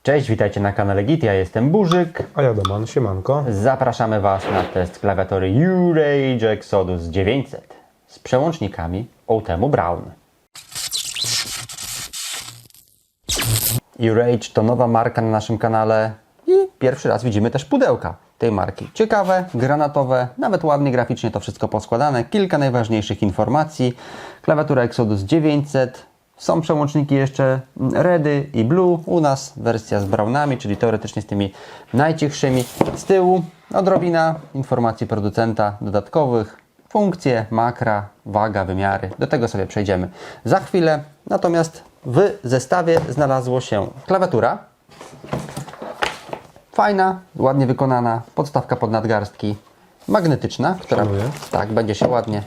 Cześć, witajcie na kanale Git, ja jestem Burzyk. A ja Doman, siemanko. Zapraszamy Was na test klawiatury URage Exodus 900 z przełącznikami Outemu Brown. URage to nowa marka na naszym kanale i pierwszy raz widzimy też pudełka tej marki. Ciekawe, granatowe, nawet ładnie graficznie to wszystko poskładane. Kilka najważniejszych informacji. Klawiatura Exodus 900. Są przełączniki jeszcze Redy i Blue. U nas wersja z Brownami, czyli teoretycznie z tymi najcichszymi. Z tyłu odrobina informacji producenta dodatkowych. Funkcje, makra, waga, wymiary. Do tego sobie przejdziemy za chwilę. Natomiast w zestawie znalazło się klawiatura. Fajna, ładnie wykonana. Podstawka pod nadgarstki magnetyczna, która tak będzie się ładnie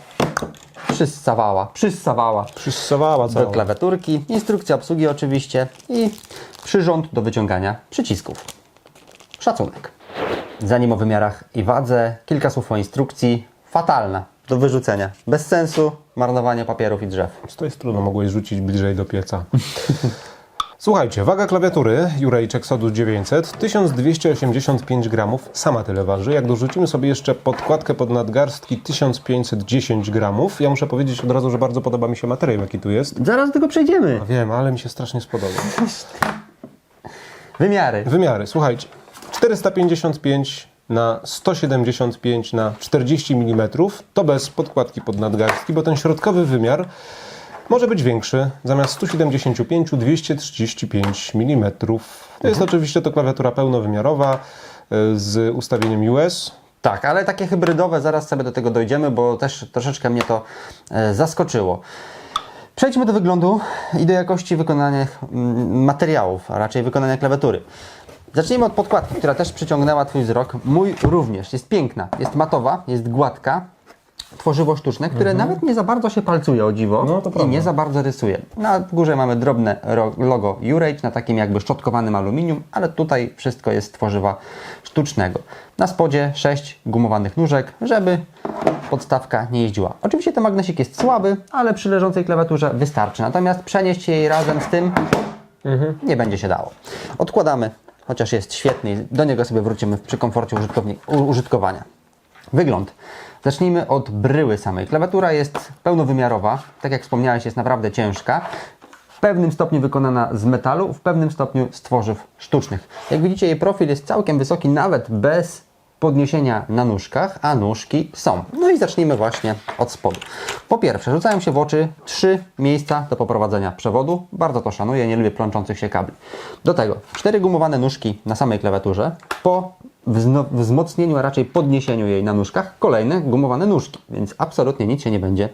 przyssawała do klawiaturki. Instrukcja obsługi oczywiście i przyrząd do wyciągania przycisków. Szacunek. Zanim o wymiarach i wadze, kilka słów o instrukcji. Fatalna, do wyrzucenia. Bez sensu, marnowanie papierów i drzew. Z tej strony mogłeś rzucić bliżej do pieca. Słuchajcie, waga klawiatury URage Exodus 900 1285 gramów, sama tyle waży. Jak dorzucimy sobie jeszcze podkładkę pod nadgarstki 1510 gramów. Ja muszę powiedzieć od razu, że bardzo podoba mi się materiał, jaki tu jest. Zaraz do tego przejdziemy. Wiem, ale mi się strasznie spodobał. Wymiary. Wymiary, słuchajcie. 455 na 175 na 40 mm. To bez podkładki pod nadgarstki, bo ten środkowy wymiar może być większy. Zamiast 175 235 mm. To jest oczywiście to klawiatura pełnowymiarowa z ustawieniem US. Tak, ale takie hybrydowe, zaraz sobie do tego dojdziemy, bo też troszeczkę mnie to zaskoczyło. Przejdźmy do wyglądu i do jakości wykonania materiałów, a raczej wykonania klawiatury. Zacznijmy od podkładki, która też przyciągnęła Twój wzrok. Mój również. Jest piękna, jest matowa, jest gładka. Tworzywo sztuczne, które nawet nie za bardzo się palcuje, o dziwo, i nie za bardzo rysuje. Na górze mamy drobne logo URage na takim jakby szczotkowanym aluminium, ale tutaj wszystko jest z tworzywa sztucznego. Na spodzie 6 gumowanych nóżek, żeby podstawka nie jeździła. Oczywiście ten magnesik jest słaby, ale przy leżącej klawiaturze wystarczy. Natomiast przenieść jej razem z tym nie będzie się dało. Odkładamy, chociaż jest świetny, do niego sobie wrócimy przy komforcie użytkowania. Wygląd. Zacznijmy od bryły samej. Klawiatura jest pełnowymiarowa, tak jak wspomniałeś, jest naprawdę ciężka. W pewnym stopniu wykonana z metalu, w pewnym stopniu z tworzyw sztucznych. Jak widzicie, jej profil jest całkiem wysoki, nawet bez podniesienia na nóżkach, a nóżki są. No i zacznijmy właśnie od spodu. Po pierwsze, rzucają się w oczy 3 miejsca do poprowadzenia przewodu. Bardzo to szanuję, nie lubię plączących się kabli. Do tego 4 gumowane nóżki na samej klawiaturze. Po wzmocnieniu, a raczej podniesieniu jej na nóżkach, kolejne gumowane nóżki, więc absolutnie nic się nie będzie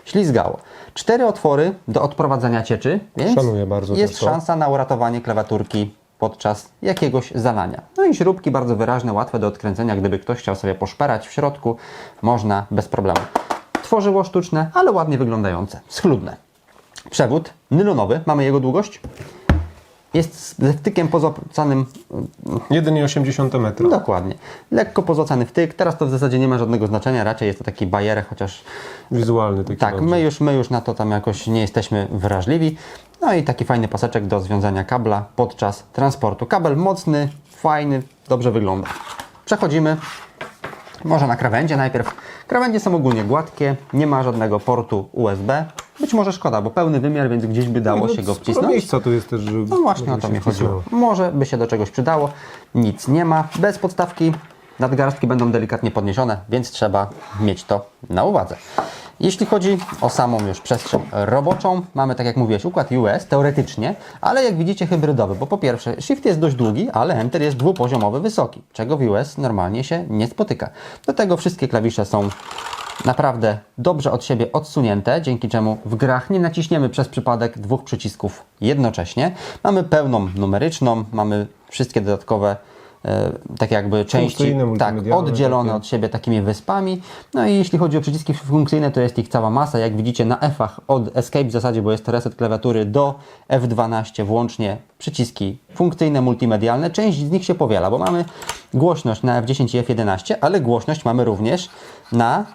ślizgało. 4 otwory do odprowadzania cieczy, więc szanuję bardzo jest szansa na uratowanie klawiaturki podczas jakiegoś zalania. No i śrubki bardzo wyraźne, łatwe do odkręcenia. Gdyby ktoś chciał sobie poszperać w środku, można bez problemu. Tworzyło sztuczne, ale ładnie wyglądające, schludne. Przewód nylonowy, mamy jego długość. Jest ze wtykiem pozłacanym 1,8 metra. Dokładnie. Lekko pozłacany wtyk. Teraz to w zasadzie nie ma żadnego znaczenia. Raczej jest to taki bajerek, chociaż wizualny taki. tak, my już na to tam jakoś nie jesteśmy wrażliwi. No i taki fajny paseczek do związania kabla podczas transportu. Kabel mocny, fajny, dobrze wygląda. Przechodzimy może na krawędzie najpierw. Krawędzie są ogólnie gładkie, nie ma żadnego portu USB. Być może szkoda, bo pełny wymiar, więc gdzieś by dało się go wcisnąć. Miejsca tu jest też, że no właśnie o to mi chodziło. Może by się do czegoś przydało. Nic nie ma. Bez podstawki nadgarstki będą delikatnie podniesione, więc trzeba mieć to na uwadze. Jeśli chodzi o samą już przestrzeń roboczą, mamy, tak jak mówiłeś, układ US teoretycznie, ale jak widzicie hybrydowy, bo po pierwsze Shift jest dość długi, ale Enter jest dwupoziomowy, wysoki, czego w US normalnie się nie spotyka. Do tego wszystkie klawisze są naprawdę dobrze od siebie odsunięte, dzięki czemu w grach nie naciśniemy przez przypadek 2 przycisków jednocześnie. Mamy pełną numeryczną, mamy wszystkie dodatkowe tak jakby części oddzielone od siebie takimi wyspami. No i jeśli chodzi o przyciski funkcyjne, to jest ich cała masa. Jak widzicie na F-ach od Escape w zasadzie, bo jest to reset klawiatury, do F12 włącznie przyciski funkcyjne, multimedialne. Część z nich się powiela, bo mamy głośność na F10 i F11, ale głośność mamy również na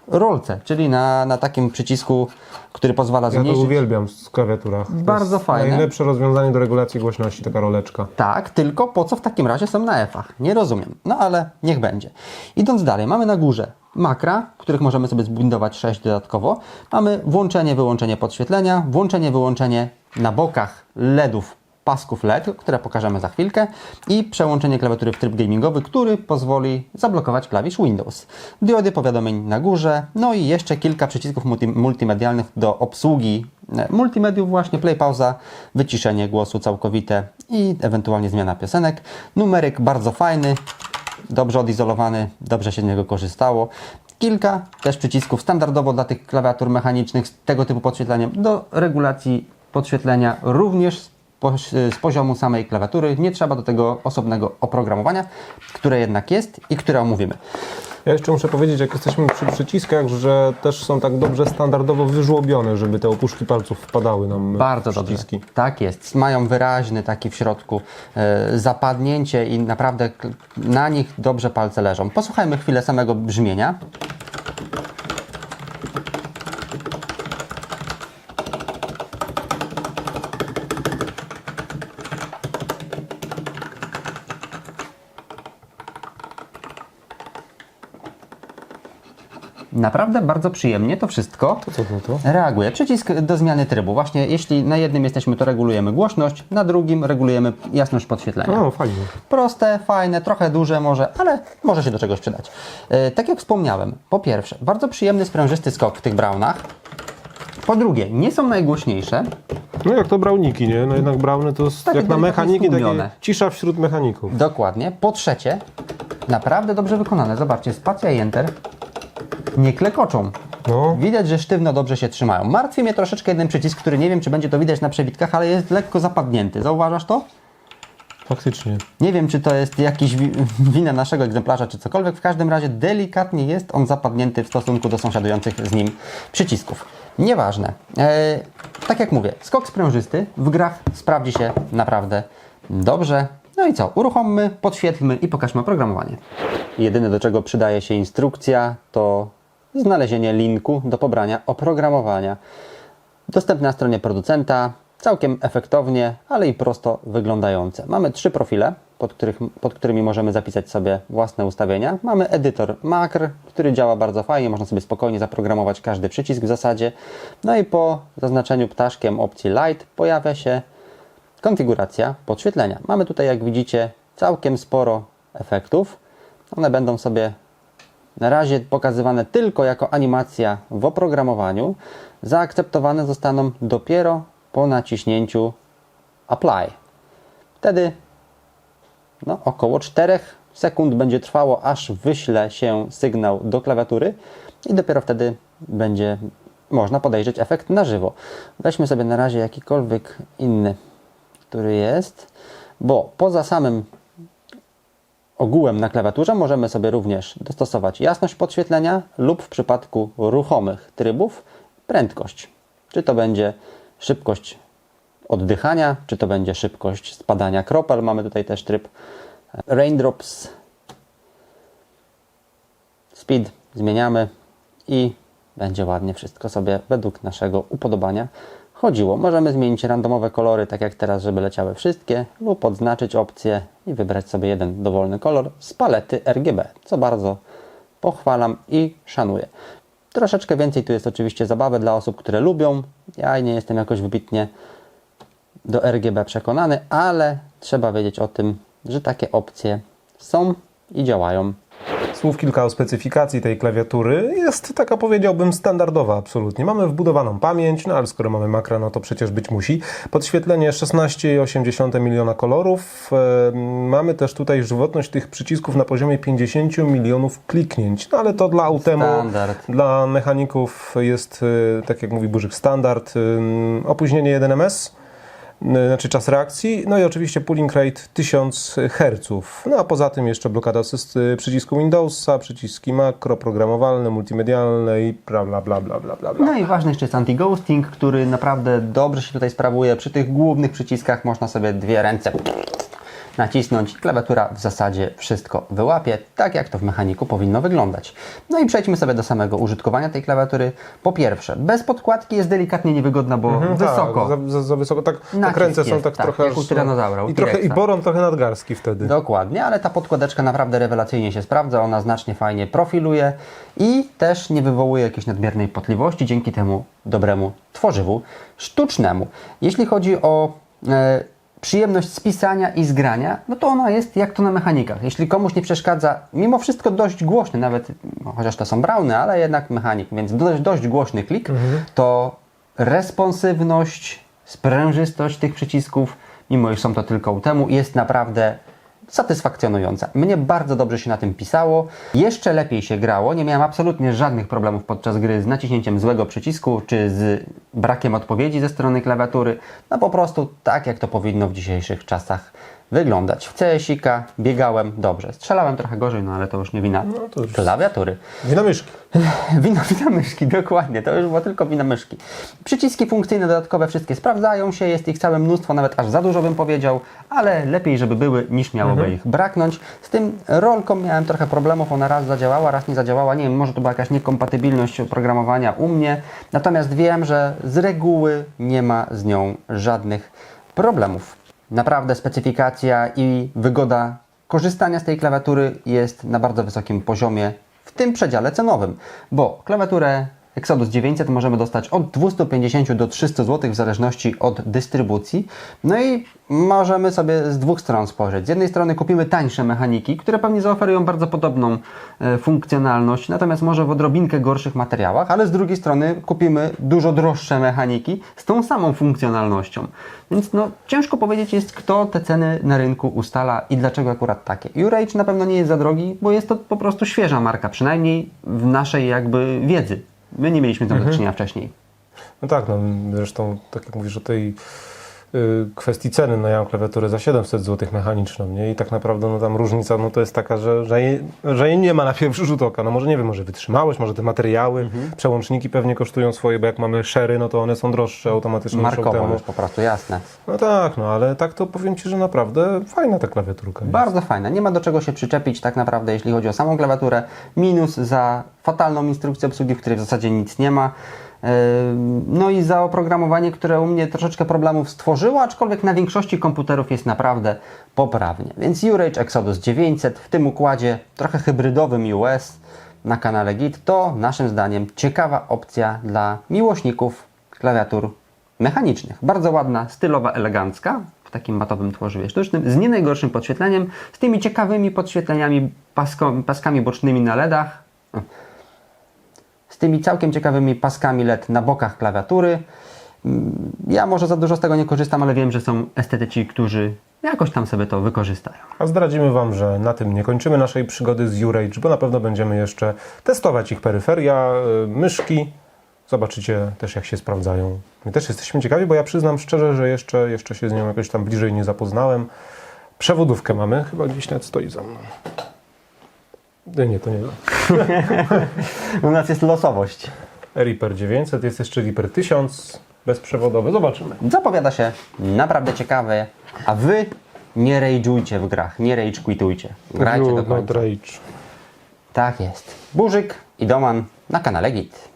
rolce, czyli na takim przycisku, który pozwala Ja to zmniejszyć. uwielbiam w klawiaturach. Bardzo fajne. Najlepsze rozwiązanie do regulacji głośności, taka roleczka. Tak, tylko po co w takim razie są na F-ach? Nie rozumiem. No ale niech będzie. Idąc dalej, mamy na górze makra, których możemy sobie zbundować 6 dodatkowo. Mamy włączenie, wyłączenie podświetlenia, włączenie, wyłączenie na bokach LEDów, pasków LED, które pokażemy za chwilkę i przełączenie klawiatury w tryb gamingowy, który pozwoli zablokować klawisz Windows. Diody powiadomień na górze, no i jeszcze kilka przycisków multimedialnych do obsługi multimediów, właśnie play, pauza, wyciszenie głosu całkowite i ewentualnie zmiana piosenek. Numeryk bardzo fajny, dobrze odizolowany, dobrze się z niego korzystało. Kilka też przycisków standardowo dla tych klawiatur mechanicznych z tego typu podświetleniem do regulacji podświetlenia, również z poziomu samej klawiatury. Nie trzeba do tego osobnego oprogramowania, które jednak jest i które omówimy. Ja jeszcze muszę powiedzieć, jak jesteśmy przy przyciskach, że też są tak dobrze standardowo wyżłobione, żeby te opuszki palców wpadały nam Bardzo w przyciski. dobrze. Tak jest. Mają wyraźny taki w środku zapadnięcie i naprawdę na nich dobrze palce leżą. Posłuchajmy chwilę samego brzmienia. Naprawdę bardzo przyjemnie to wszystko Co to? reaguje. Przycisk do zmiany trybu. Właśnie jeśli na jednym jesteśmy, to regulujemy głośność, na drugim regulujemy jasność podświetlenia. No, fajnie. Proste, fajne, trochę duże może, ale może się do czegoś przydać. Tak jak wspomniałem, po pierwsze, bardzo przyjemny, sprężysty skok w tych Brownach. Po drugie, nie są najgłośniejsze. No jak to brauniki, nie? No jednak browny to jest Takie jak na delikatnie mechaniki, takie stłumione. cisza wśród mechaników. Dokładnie. Po trzecie, naprawdę dobrze wykonane. Zobaczcie, spacja i enter nie klekoczą. No. Widać, że sztywno dobrze się trzymają. Martwi mnie troszeczkę jeden przycisk, który nie wiem, czy będzie to widać na przebitkach, ale jest lekko zapadnięty. Zauważasz to? Faktycznie. Nie wiem, czy to jest jakiś wina naszego egzemplarza, czy cokolwiek. W każdym razie delikatnie jest on zapadnięty w stosunku do sąsiadujących z nim przycisków. Nieważne. Tak jak mówię, skok sprężysty w grach sprawdzi się naprawdę dobrze. No i co? Uruchommy, podświetlmy i pokażmy oprogramowanie. Jedyne, do czego przydaje się instrukcja, to znalezienie linku do pobrania oprogramowania. Dostępne na stronie producenta, całkiem efektownie, ale i prosto wyglądające. Mamy 3 profile, pod którymi możemy zapisać sobie własne ustawienia. Mamy edytor makr, który działa bardzo fajnie, można sobie spokojnie zaprogramować każdy przycisk w zasadzie. No i po zaznaczeniu ptaszkiem opcji Light pojawia się konfiguracja podświetlenia. Mamy tutaj, jak widzicie, całkiem sporo efektów. One będą sobie na razie pokazywane tylko jako animacja w oprogramowaniu. Zaakceptowane zostaną dopiero po naciśnięciu Apply. Wtedy około 4 sekund będzie trwało, aż wyśle się sygnał do klawiatury i dopiero wtedy będzie można podejrzeć efekt na żywo. Weźmy sobie na razie jakikolwiek inny, który jest, bo poza samym ogółem na klawiaturze możemy sobie również dostosować jasność podświetlenia lub w przypadku ruchomych trybów prędkość. Czy to będzie szybkość oddychania, czy to będzie szybkość spadania kropel. Mamy tutaj też tryb Raindrops. Speed zmieniamy i będzie ładnie wszystko sobie według naszego upodobania chodziło. Możemy zmienić randomowe kolory, tak jak teraz, żeby leciały wszystkie, lub odznaczyć opcję i wybrać sobie jeden dowolny kolor z palety RGB, co bardzo pochwalam i szanuję. Troszeczkę więcej tu jest oczywiście zabawy dla osób, które lubią. Ja nie jestem jakoś wybitnie do RGB przekonany, ale trzeba wiedzieć o tym, że takie opcje są i działają. Słów kilka o specyfikacji tej klawiatury. Jest taka, powiedziałbym, standardowa absolutnie. Mamy wbudowaną pamięć, no ale skoro mamy makra, no to przecież być musi. Podświetlenie 16,8 miliona kolorów. Mamy też tutaj żywotność tych przycisków na poziomie 50 milionów kliknięć. No ale to dla Autemu, Standard. dla mechaników jest, tak jak mówi Burzyk, standard. Opóźnienie 1 ms. Znaczy czas reakcji, no i oczywiście pooling rate 1000 Hz. No a poza tym jeszcze blokada przycisku Windowsa, przyciski makro, programowalne, multimedialne i bla bla bla bla bla bla. No i ważny jeszcze jest anti-ghosting, który naprawdę dobrze się tutaj sprawuje. Przy tych głównych przyciskach można sobie 2 ręce nacisnąć, klawiatura w zasadzie wszystko wyłapie, tak jak to w mechaniku powinno wyglądać. No i przejdźmy sobie do samego użytkowania tej klawiatury. Po pierwsze, bez podkładki jest delikatnie niewygodna, bo wysoko. Tak, za wysoko. Tak Nacisk ręce są jest, tak tak, trochę... jak u tyranozaura, u I trochę T-rexa. i bolą trochę nadgarstki wtedy. Dokładnie, ale ta podkładeczka naprawdę rewelacyjnie się sprawdza, ona znacznie fajnie profiluje i też nie wywołuje jakiejś nadmiernej potliwości dzięki temu dobremu tworzywu sztucznemu. Jeśli chodzi o przyjemność spisania i zgrania, no to ona jest jak to na mechanikach. Jeśli komuś nie przeszkadza, mimo wszystko dość głośny, nawet chociaż to są browny, ale jednak mechanik, więc dość głośny klik, to responsywność, sprężystość tych przycisków, mimo iż są to tylko UTEMu, jest naprawdę satysfakcjonująca. Mnie bardzo dobrze się na tym pisało. Jeszcze lepiej się grało. Nie miałem absolutnie żadnych problemów podczas gry z naciśnięciem złego przycisku, czy z brakiem odpowiedzi ze strony klawiatury. No po prostu tak, jak to powinno w dzisiejszych czasach wyglądać. W CS-ika biegałem dobrze. Strzelałem trochę gorzej, no ale to już nie wina to już klawiatury. Wina myszki. Wina myszki, dokładnie, to już było tylko wina myszki. Przyciski funkcyjne dodatkowe wszystkie sprawdzają się, jest ich całe mnóstwo, nawet aż za dużo bym powiedział, ale lepiej, żeby były, niż miałoby ich braknąć. Z tym rolką miałem trochę problemów, ona raz zadziałała, raz nie zadziałała, nie wiem, może to była jakaś niekompatybilność oprogramowania u mnie, natomiast wiem, że z reguły nie ma z nią żadnych problemów. Naprawdę specyfikacja i wygoda korzystania z tej klawiatury jest na bardzo wysokim poziomie w tym przedziale cenowym, bo klawiaturę Exodus 900 możemy dostać od 250 do 300 zł w zależności od dystrybucji. No i możemy sobie z dwóch stron spojrzeć. Z jednej strony kupimy tańsze mechaniki, które pewnie zaoferują bardzo podobną funkcjonalność, natomiast może w odrobinkę gorszych materiałach, ale z drugiej strony kupimy dużo droższe mechaniki z tą samą funkcjonalnością. Więc no, ciężko powiedzieć jest, kto te ceny na rynku ustala i dlaczego akurat takie. U-Rage na pewno nie jest za drogi, bo jest to po prostu świeża marka, przynajmniej w naszej jakby wiedzy. My nie mieliśmy tam do czynienia wcześniej. No tak, no zresztą tak jak mówisz o tej kwestii ceny, no ja mam klawiaturę za 700 zł mechaniczną, nie? I tak naprawdę no tam różnica no to jest taka, że jej nie ma na pierwszy rzut oka. No może nie wiem, może wytrzymałość, może te materiały, przełączniki pewnie kosztują swoje, bo jak mamy Sherry, no to one są droższe automatycznie niż Markowo Optemu. już po prostu, jasne. No tak, no ale tak to powiem Ci, że naprawdę fajna ta klawiaturka jest. Bardzo fajna, nie ma do czego się przyczepić tak naprawdę, jeśli chodzi o samą klawiaturę. Minus za fatalną instrukcję obsługi, w której w zasadzie nic nie ma. No i za oprogramowanie, które u mnie troszeczkę problemów stworzyło, aczkolwiek na większości komputerów jest naprawdę poprawnie. Więc U-Rage Exodus 900 w tym układzie trochę hybrydowym US na kanale Git to naszym zdaniem ciekawa opcja dla miłośników klawiatur mechanicznych. Bardzo ładna, stylowa, elegancka, w takim matowym tworzywie sztucznym, z nie najgorszym podświetleniem, z tymi ciekawymi podświetleniami, paskami bocznymi na LEDach, z tymi całkiem ciekawymi paskami LED na bokach klawiatury. Ja może za dużo z tego nie korzystam, ale wiem, że są estetyci, którzy jakoś tam sobie to wykorzystają. A zdradzimy Wam, że na tym nie kończymy naszej przygody z U-Rage, bo na pewno będziemy jeszcze testować ich peryferia, myszki. Zobaczycie też, jak się sprawdzają. My też jesteśmy ciekawi, bo ja przyznam szczerze, że jeszcze się z nią jakoś tam bliżej nie zapoznałem. Przewodówkę mamy, chyba gdzieś nawet stoi za mną. Nie, to nie. U nas jest losowość. Reaper 900, jest jeszcze Reaper 1000 bezprzewodowy. Zobaczymy. Zapowiada się naprawdę ciekawe, a Wy nie rage'ujcie w grach, nie rage quitujcie. Grajcie do końca. Rage. Tak jest. Burzyk i Doman na kanale Git.